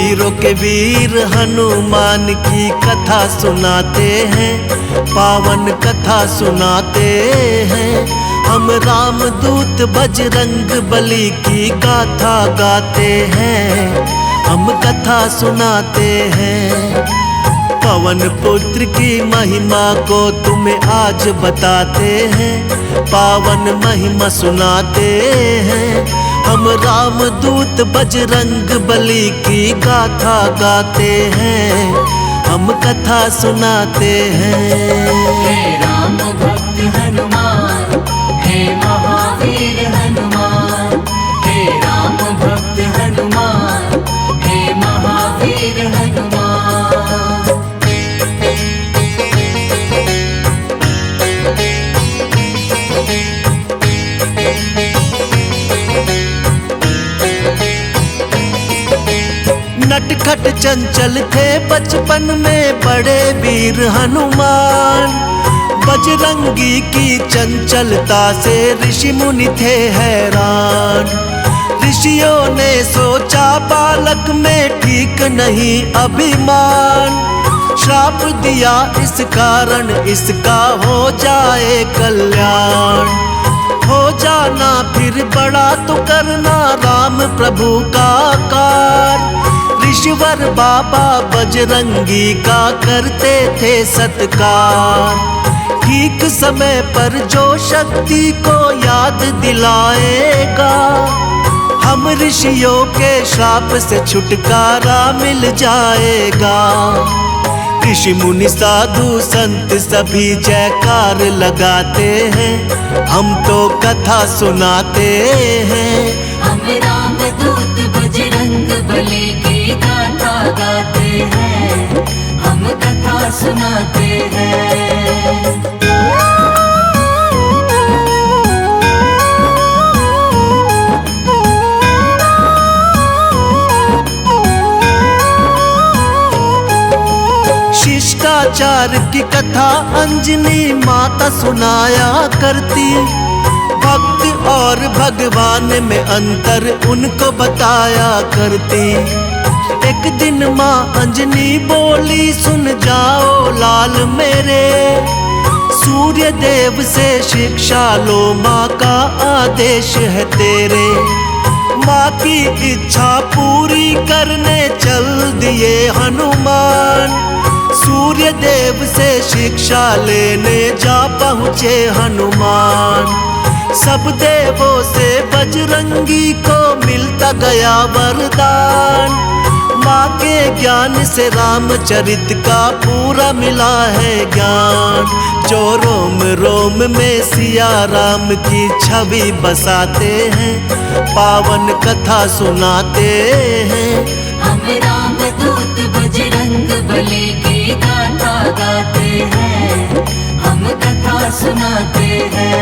वीरों के वीर हनुमान की कथा सुनाते हैं, पावन कथा सुनाते हैं। हम रामदूत बजरंग बली की गाथा गाते हैं, हम कथा सुनाते हैं। पवन पुत्र की महिमा को तुम्हें आज बताते हैं, पावन महिमा सुनाते हैं। हम रामदूत बजरंग बली की गाथा गाते हैं, हम कथा सुनाते हैं। हे राम भक्त हनुमान, हे महावीर हनुमान, हे राम भक्त हनुमान, हे महावीर हनुमान। नटखट चंचल थे बचपन में बड़े वीर हनुमान, बजरंगी की चंचलता से ऋषि मुनि थे हैरान। ऋषियों ने सोचा बालक में ठीक नहीं अभिमान, श्राप दिया इस कारण इसका हो जाए कल्याण। हो जाना फिर बड़ा तो करना राम प्रभु का कार। ऋषिवर बाबा बजरंगी का करते थे सत्कार, ठीक समय पर जो शक्ति को याद दिलाएगा, हम ऋषियों के श्राप से छुटकारा मिल जाएगा। ऋषि मुनि साधु संत सभी जयकार लगाते हैं, हम तो कथा सुनाते हैं। हम रामदूत बजरंग बली की गाथा गाते हैं, हम कथा सुनाते हैं। शिष्टाचार की कथा अंजनी माता सुनाया करती, भक्त और भगवान में अंतर उनको बताया करती। एक दिन माँ अंजनी बोली, सुन जाओ लाल मेरे, सूर्य देव से शिक्षा लो, माँ का आदेश है तेरे। माँ की इच्छा पूरी करने चल दिए हनुमान, सूर्य देव से शिक्षा लेने जा पहुँचे हनुमान। सब देवों से बजरंगी को मिलता गया वरदान, माँ के ज्ञान से रामचरित का पूरा मिला है ज्ञान। जो रोम रोम में सिया राम की छवि बसाते हैं, पावन कथा सुनाते हैं। हम रामदूत बजरंग बली की गाथा गाते हैं, हम कथा सुनाते हैं।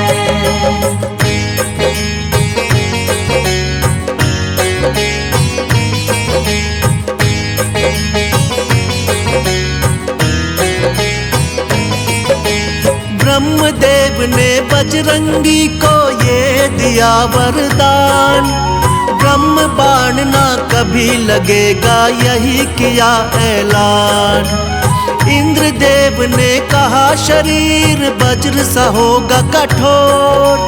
ब्रह्मदेव ने बजरंगी को ये दिया वरदान, ब्रह्म बाण ना कभी लगेगा यही किया ऐलान। इंद्रदेव ने कहा शरीर वज्र सा होगा कठोर,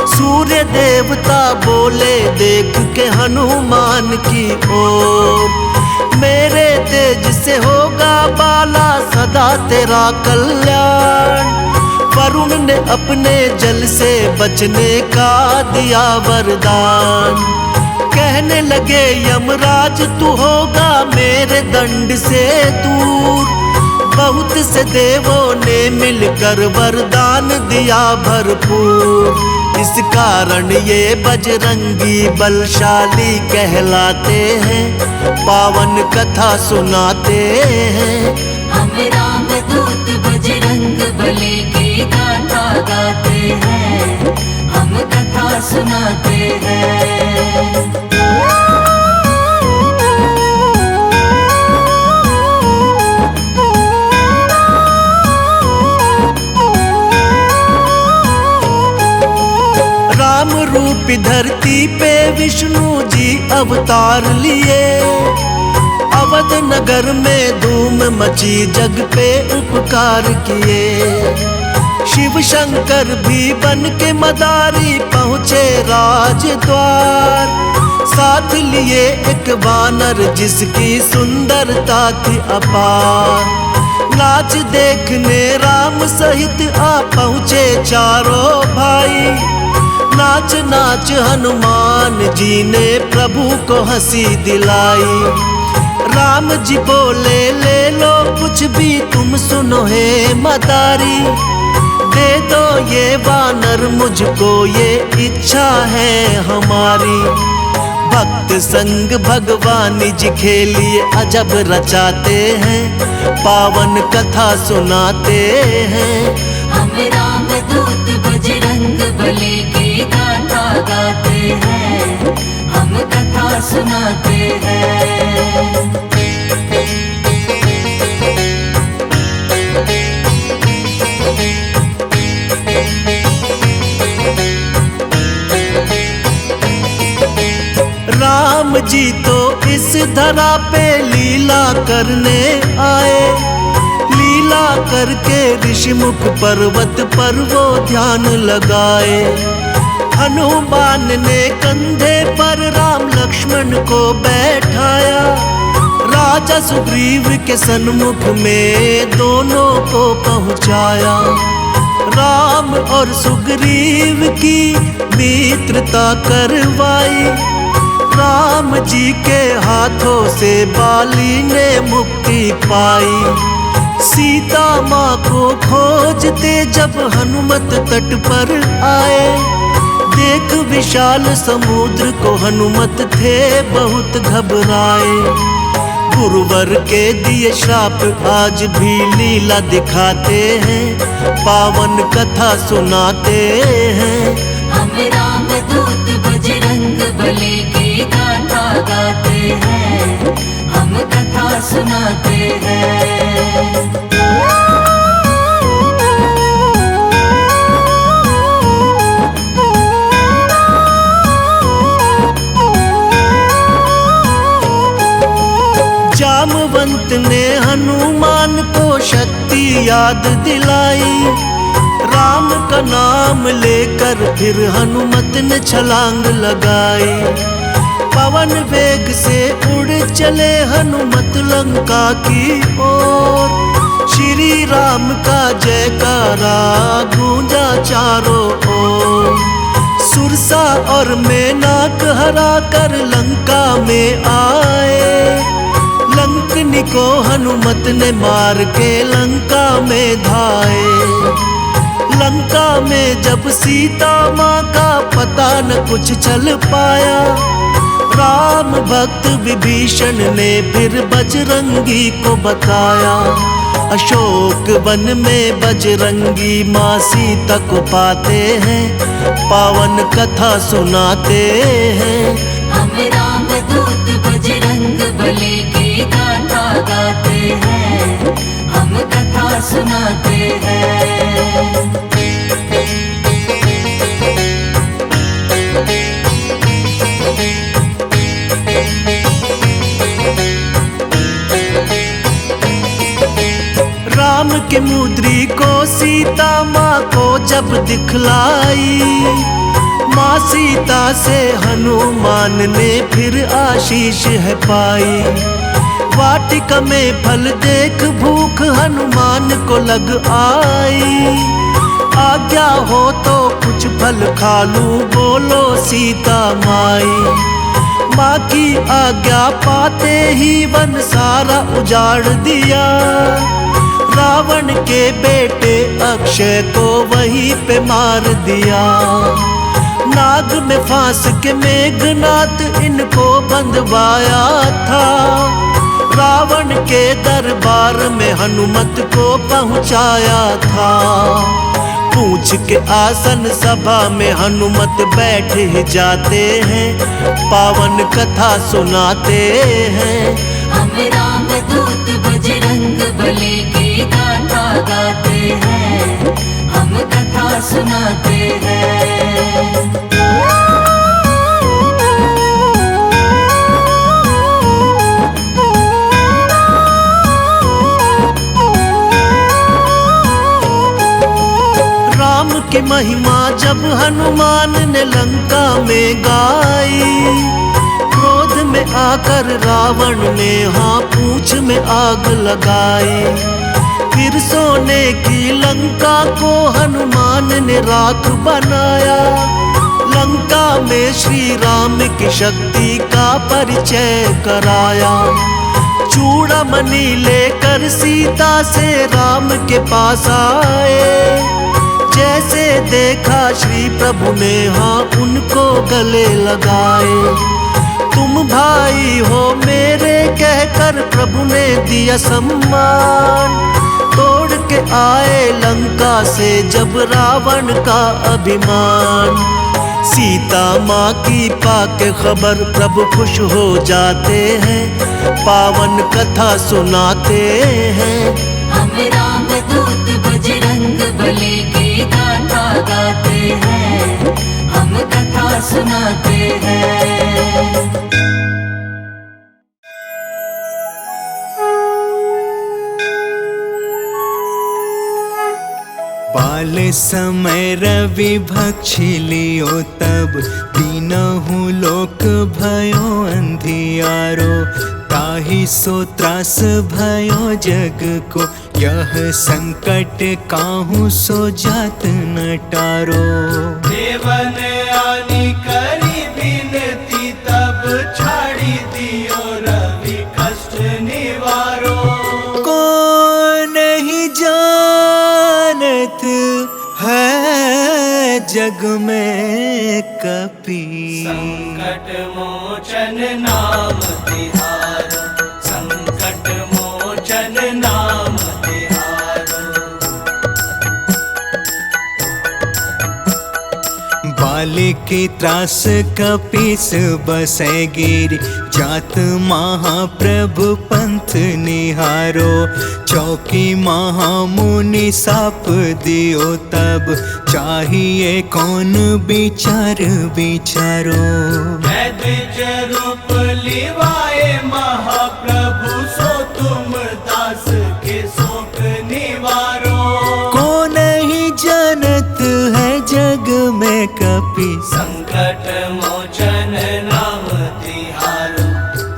सूर्य देवता बोले देख के हनुमान की ओर। मेरे तेज से होगा बाला सदा तेरा कल्याण, वरुण ने अपने जल से बचने का दिया वरदान। कहने लगे यमराज तू होगा मेरे दंड से दूर, बहुत से देवों ने मिलकर वरदान दिया भरपूर। इस कारण ये बजरंगी बलशाली कहलाते हैं, पावन कथा सुनाते हैं। हम रामदूत बजरंग बली की गाथा गाते हैं, हम कथा सुनाते हैं। राम रूपी धरती पे विष्णु जी अवतार लिए, नगर में धूम मची, जग पे उपकार किए। शिव शंकर भी बन के मदारी पहुँचे राजद्वार। साथ लिए एक वानर जिसकी सुंदरता थी अपार। नाच देखने राम सहित आ पहुँचे चारों भाई। नाच नाच हनुमान जी ने प्रभु को हंसी दिलाई। राम जी बोले ले लो कुछ भी तुम सुनो हे मदारी। दे दो ये वानर मुझको, ये इच्छा है हमारी। भक्त संग भगवान जी खेलिए अजब रचाते हैं, पावन कथा सुनाते हैं। हम राम दूत बजरंग बली की गाथा गाते हैं, हम कथा सुनाते हैं। राम जी तो इस धरा पे लीला करने आए। लीला करके ऋषिमुख पर्वत पर वो ध्यान लगाए। हनुमान ने कंधे पर राम लक्ष्मण को बैठाया। राजा सुग्रीव के सन्मुख में दोनों को पहुंचाया। राम और सुग्रीव की मित्रता करवाई। राम जी के हाथों से बाली ने मुक्ति पाई। सीता माँ को खोजते जब हनुमत तट पर आए। देख विशाल समुद्र को हनुमत थे बहुत घबराए। गुरुवर के दिए श्राप आज भी लीला दिखाते हैं, पावन कथा सुनाते हैं। हम राम दूत बजरंग बली की गाथा गाते हैं, हम कथा सुनाते हैं। जामवंत ने हनुमान को शक्ति याद दिलाई। राम का नाम लेकर फिर हनुमत ने छलांग लगाई। पवन वेग से उड़ चले हनुमत लंका की ओर। श्री राम का जयकारा गूंजा चारों ओर। सुरसा और मेनाक हरा कर लंका में आए। लंकनी को हनुमत ने मार के लंका में धाए। लंका में जब सीता माँ का पता न कुछ चल पाया। राम भक्त विभीषण ने फिर बजरंगी को बताया। अशोक वन में बजरंगी माँ सीता को पाते हैं, पावन कथा सुनाते हैं। हम राम दूत बजरंग बली की गाथा गाते हैं, हम कथा सुनाते हैं। राम के मुद्री को सीता माँ को जब दिखलाई। माँ सीता से हनुमान ने फिर आशीष है पाई। वाटिका में फल देख भूख हनुमान को लग आई। आज्ञा हो तो कुछ फल खा लूं, बोलो सीता माई। माँ की आज्ञा पाते ही वन सारा उजाड़ दिया। रावण के बेटे अक्षय को वहीं पे मार दिया। नाग में फांस के मेघनाथ इनको बंधवाया था। रावण के दरबार में हनुमत को पहुंचाया था। पूछ के आसन सभा में हनुमत बैठ ही जाते हैं, पावन कथा सुनाते हैं। हम राम दूत बजरंग बली की गाथा गाते हैं, हम कथा सुनाते हैं। की महिमा जब हनुमान ने लंका में गाई, क्रोध में आकर रावण ने हाँ पूंछ में आग लगाई। फिर सोने की लंका को हनुमान ने राख बनाया, लंका में श्री राम की शक्ति का परिचय कराया। चूड़ामणि लेकर सीता से राम के पास आए, जैसे देखा श्री प्रभु ने हाँ उनको गले लगाए। तुम भाई हो मेरे कहकर प्रभु ने दिया सम्मान, तोड़ के आए लंका से जब रावण का अभिमान। सीता माँ की पाके खबर प्रभु खुश हो जाते हैं, पावन कथा सुनाते हैं। हम राम दूत बजरंग बली की गाथा गाते हैं, हम कथा सुनाते हैं। बाल समय रवि भक्षिलियो तब, तीनहु लोक भयो अंधियारो। ताहि सो त्रास भयो जग को, यह संकट काहू सो जात न टारो। देवन आनी करी बिनती तब, छाड़ी दियो रवि कष्ट निवारो। को नहीं जानत है जग में कपि, संकट मोचन नाम तिहारो, संकट मोचन नाम तिहारो। बालिके त्रास कपीस बसै गिरि, जात महाप्रभु पंथ निहारो। चौकी महामुनि साप दियो तब, चाहिए कौन विचार विचारो। द्विज रूप लिवाए महाप्रभु, सो तुम दास के शोक निवारो। को नहीं जानत है जग में कपि, संकट मोचन नाम तिहारो,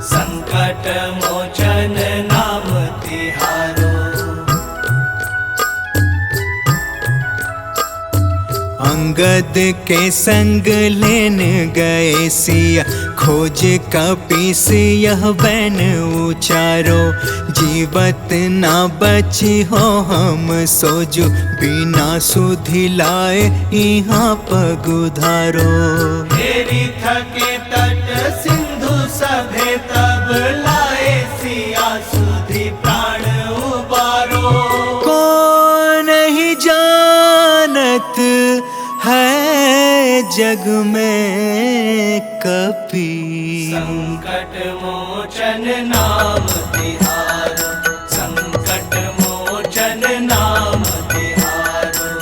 संकट मोचन नाम तिहारो। अंगद के संग लेन गए सिया, खोज कपीस यह बैन उचारो। जीवत ना बची हो हम सोजु, बिना सुधि लाए यहाँ पगुधारो। हेरी थके तट सिंधु सभे तब, लाए सिया सुधि प्राण उबारो। को नहीं जानत है जग में कपि, संकट मोचन नाम तिहारो, संकट मोचन नाम तिहारो।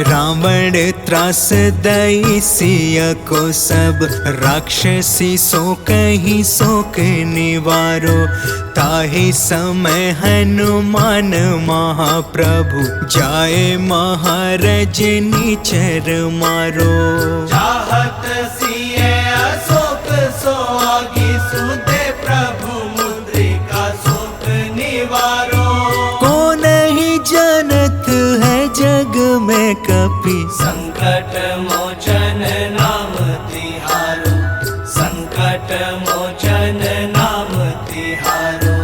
रावण त्रास दई सिया को सब, राक्षसी सो कहीं शोक निवारो। ताहि समय हनुमान महाप्रभु, जाए महाराज निचर मारो। चाहत सिए अशोक सो आगी, सुते प्रभु मुद्रिका शोक निवारो। को नहीं जानत है जग में कपि, संकट मोचन नाम तिहारो, संकट मोचन नाम तिहारो।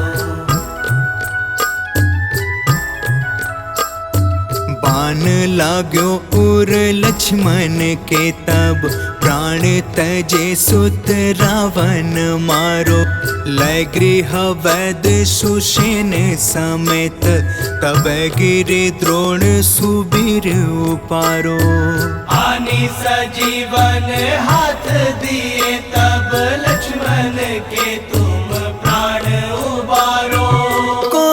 बाण लाग्यो उर लक्ष्मण के तब, प्राण तजे सुत रावण मारो। लय गृह वैद सुषेण समेत, तब गिरि द्रोण सुबीर उपारो। आनी सजीवन हाथ दिए तब, लक्ष्मण के तुम प्राण उबारो। को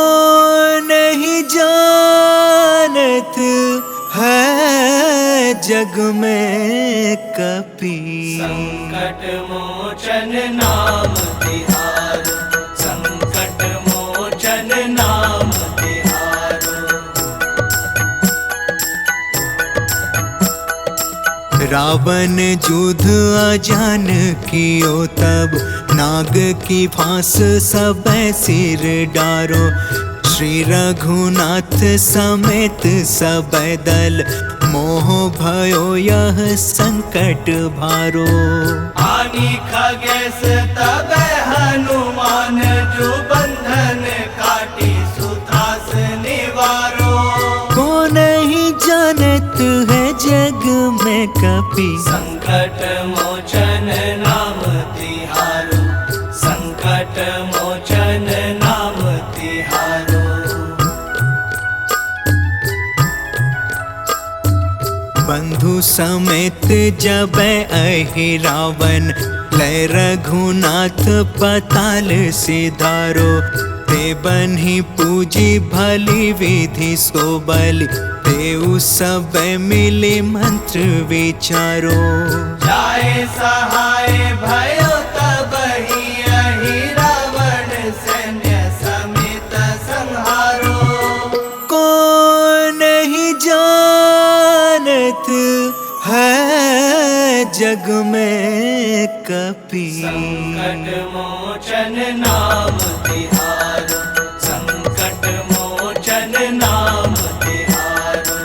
नहीं जानत है जग में कपि, संकट मोचन नाम तिहारो, संकट मोचन नाम तिहारो। रावण युद्ध अजान कियो तब, नाग की फांस सब सिर डारो। श्री रघुनाथ समेत सब दल, मोह भयो यह संकट भारो। आनी खगेश तब हनुमान, जो बंधन काटी सुतास निवारो। को नहीं जानत है जग में कपि, संकट मोचन नाम तिहारो, संकट मोचन नाम तिहारो। बंधु समेत जब अहि रावण, लय रघुनाथ पताल सिधारो। ते बन्ही पूजी भली विधि सो बलि, ते सब मिले मंत्र विचारो। जाए सहाय भयो तब ही अहि रावण, सैन्य समेत संहारो। को नहीं जानत है जग में कपि, संकट मोचन नाम तिहारो, संकट मोचन नाम तिहारो।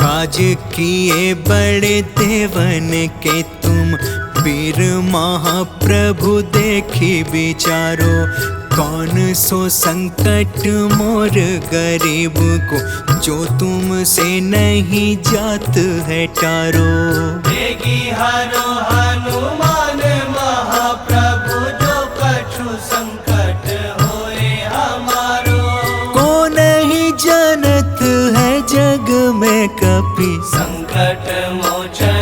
काज किए बड़े देवन के तुम, वीर महाप्रभु देखी विचारो। कौन सो संकट मोर गरीब को, जो तुमसे नहीं जात है टारो। देगी हरो हनुमान महाप्रभु, जो कछु संकट होए हमारो। को नहीं जानत है जग में कपि, संकट मोचन